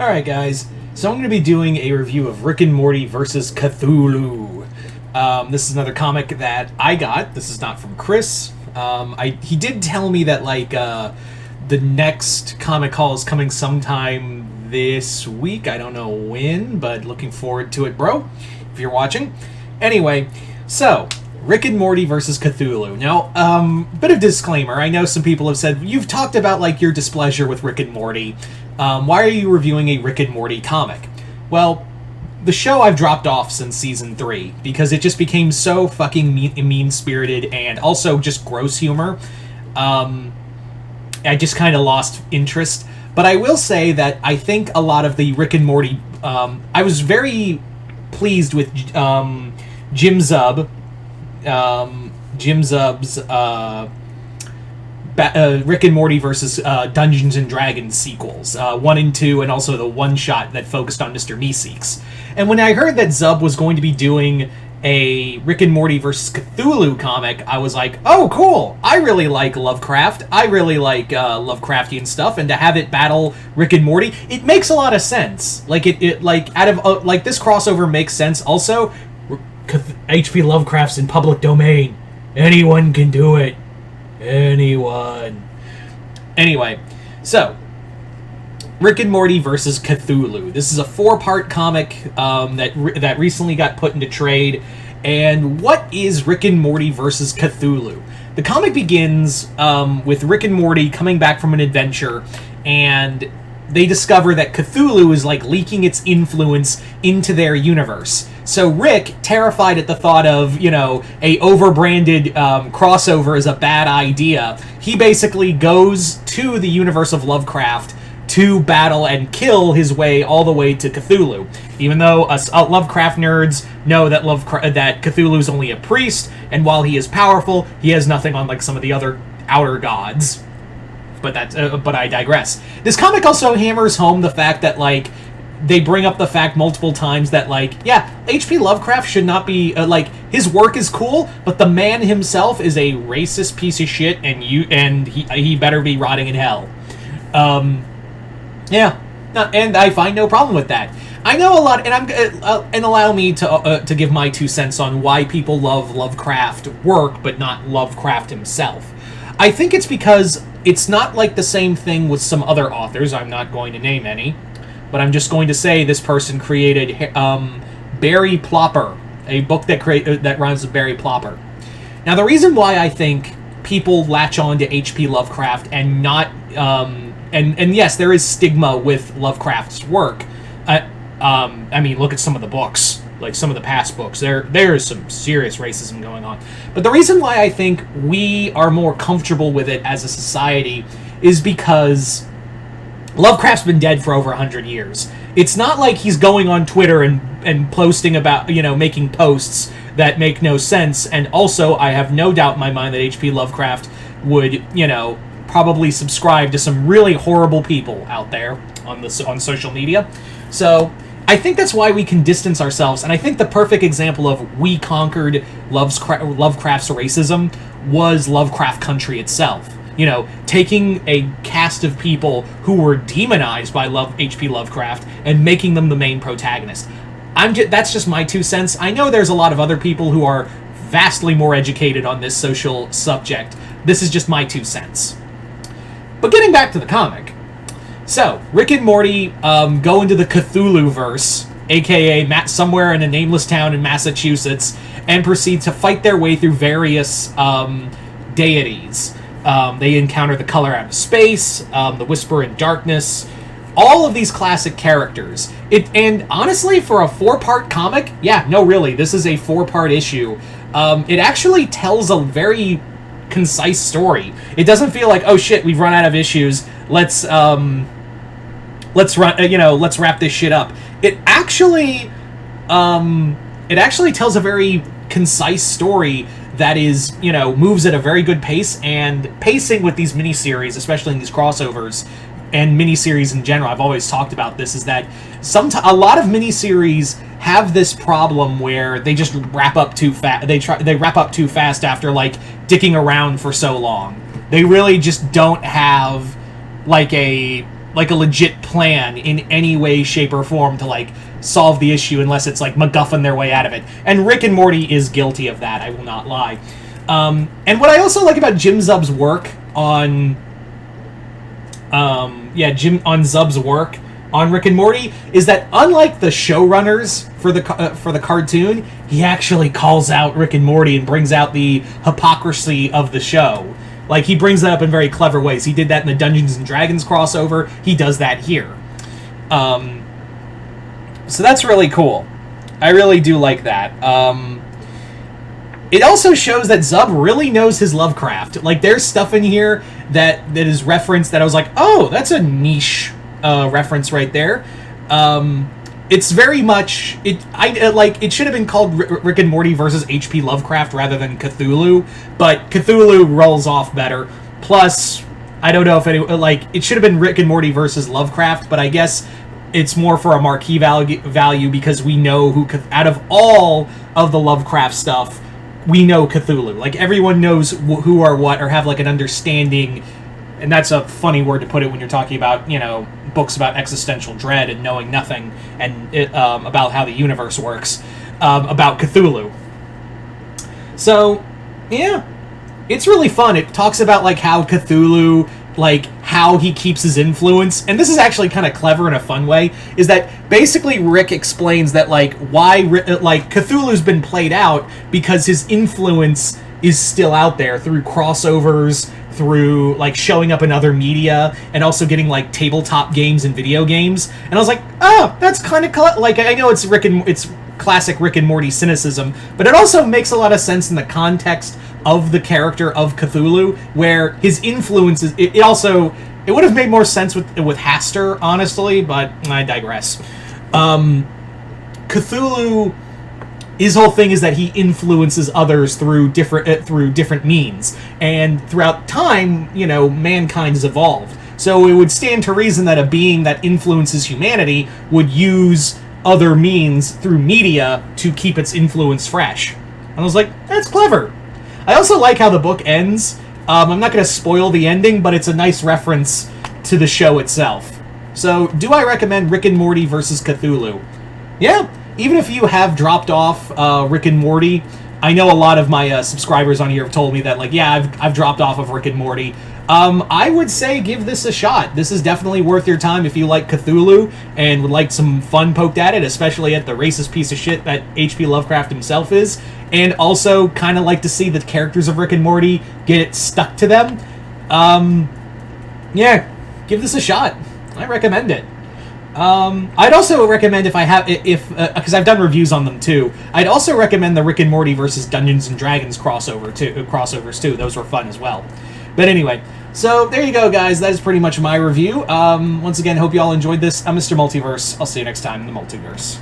Alright, guys, so I'm going to be doing a review of Rick and Morty versus Cthulhu. This is another comic that I got. This is not from Chris. He did tell me that, the next comic haul is coming sometime this week. I don't know when, but looking forward to it, bro, if you're watching. Anyway, so, Rick and Morty versus Cthulhu. Now, bit of disclaimer. I know some people have said, you've talked about, your displeasure with Rick and Morty. Why are you reviewing a Rick and Morty comic? Well, the show I've dropped off since Season 3, because it just became so fucking mean-spirited and also just gross humor. I just kind of lost interest. But I will say that I think a lot of the Rick and Morty... I was very pleased with Jim Zub's Rick and Morty versus Dungeons and Dragons sequels, 1 and 2, and also the one-shot that focused on Mr. Meeseeks. And when I heard that Zub was going to be doing a Rick and Morty versus Cthulhu comic, I was like, oh, cool! I really like Lovecraft. I really like Lovecraftian stuff, and to have it battle Rick and Morty, it makes a lot of sense. This crossover makes sense. Also, H.P. Lovecraft's in public domain. Anyone can do it. Anyone. Anyway, so Rick and Morty versus Cthulhu. This is a 4-part comic that recently got put into trade. And what is Rick and Morty versus Cthulhu? The comic begins with Rick and Morty coming back from an adventure, and they discover that Cthulhu is leaking its influence into their universe. So Rick, terrified at the thought of, a overbranded crossover is a bad idea, he basically goes to the universe of Lovecraft to battle and kill his way all the way to Cthulhu. Even though us Lovecraft nerds know that that Cthulhu's only a priest, and while he is powerful, he has nothing on some of the other outer gods. But I digress. This comic also hammers home the fact that they bring up the fact multiple times that H.P. Lovecraft should not be his work is cool, but the man himself is a racist piece of shit, and he better be rotting in hell. And I find no problem with that. I know a lot, and allow me to give my 2 cents on why people love Lovecraft work but not Lovecraft himself. I think it's because it's not the same thing with some other authors. I'm not going to name any, but I'm just going to say this person created Barry Plopper, a book that rhymes with Barry Plopper. Now, the reason why I think people latch on to H.P. Lovecraft and not... And yes, there is stigma with Lovecraft's work. Look at some of the books. Some of the past books. There is some serious racism going on. But the reason why I think we are more comfortable with it as a society is because Lovecraft's been dead for over 100 years. It's not like he's going on Twitter and posting about, making posts that make no sense. And also, I have no doubt in my mind that H.P. Lovecraft would, probably subscribe to some really horrible people out there on social media. So I think that's why we can distance ourselves, and I think the perfect example of we conquered Lovecraft's racism was Lovecraft Country itself. Taking a cast of people who were demonized by H.P. Lovecraft and making them the main protagonist. That's just my 2 cents. I know there's a lot of other people who are vastly more educated on this social subject. This is just my 2 cents. But getting back to the comic. So, Rick and Morty go into the Cthulhu-verse, a.k.a. somewhere in a nameless town in Massachusetts, and proceed to fight their way through various deities. They encounter the Color Out of Space, the Whisper in Darkness, all of these classic characters. And honestly, for a 4-part comic, this is a 4-part issue. It actually tells a very concise story. It doesn't feel like, oh shit, we've run out of issues. Let's wrap this shit up. It actually tells a very concise story that is, moves at a very good pace, and pacing with these miniseries, especially in these crossovers and miniseries in general, I've always talked about this, is that a lot of miniseries have this problem where they just wrap up too fast. They wrap up too fast after dicking around for so long. They really just don't have a like a legit plan in any way, shape, or form to like solve the issue unless it's like MacGuffin their way out of it. And Rick and Morty is guilty of that, I will not lie. And what I also like about Jim Zub's work on Zub's work on Rick and Morty is that unlike the showrunners for the cartoon, he actually calls out Rick and Morty and brings out the hypocrisy of the show. Like, he brings that up in very clever ways. He did that in the Dungeons and Dragons crossover. He does that here. So that's really cool. I really do like that. It also shows that Zub really knows his Lovecraft. Like, there's stuff in here that is referenced that I was like, oh, that's a niche reference right there. It's very much it should have been called Rick and Morty versus H.P. Lovecraft rather than Cthulhu, but Cthulhu rolls off better. Plus, I don't know if it should have been Rick and Morty versus Lovecraft, but I guess it's more for a marquee value because we know who, out of all of the Lovecraft stuff, we know Cthulhu. Like, everyone knows who or what, or have like an understanding. And that's a funny word to put it when you're talking about, books about existential dread and knowing nothing and about how the universe works, about Cthulhu. So, yeah, it's really fun. It talks about, like, how Cthulhu, like, how he keeps his influence. And this is actually kind of clever in a fun way, is that basically Rick explains that, like, why, like, Cthulhu's been played out because his influence is still out there through crossovers, through like showing up in other media, and also getting like tabletop games and video games. And I was like, oh, that's kind of like, I know it's classic Rick and Morty cynicism, but it also makes a lot of sense in the context of the character of Cthulhu, where his influence is. It would have made more sense with Hastur, honestly, but I digress. Cthulhu, his whole thing is that he influences others through different means, and throughout time, mankind has evolved. So it would stand to reason that a being that influences humanity would use other means through media to keep its influence fresh. And I was like, that's clever. I also like how the book ends. I'm not going to spoil the ending, but it's a nice reference to the show itself. So, do I recommend Rick and Morty versus Cthulhu? Yeah. Even if you have dropped off Rick and Morty, I know a lot of my subscribers on here have told me that, like, yeah, I've dropped off of Rick and Morty. I would say give this a shot. This is definitely worth your time if you like Cthulhu and would like some fun poked at it, especially at the racist piece of shit that H.P. Lovecraft himself is, and also kind of like to see the characters of Rick and Morty get stuck to them. Yeah, give this a shot. I recommend it. I'd also recommend because I've done reviews on them too. I'd also recommend the Rick and Morty versus Dungeons and Dragons crossovers too. Those were fun as well. But anyway, so there you go, guys. That is pretty much my review. Once again, hope you all enjoyed this. I'm Mr. Multiverse. I'll see you next time in the Multiverse.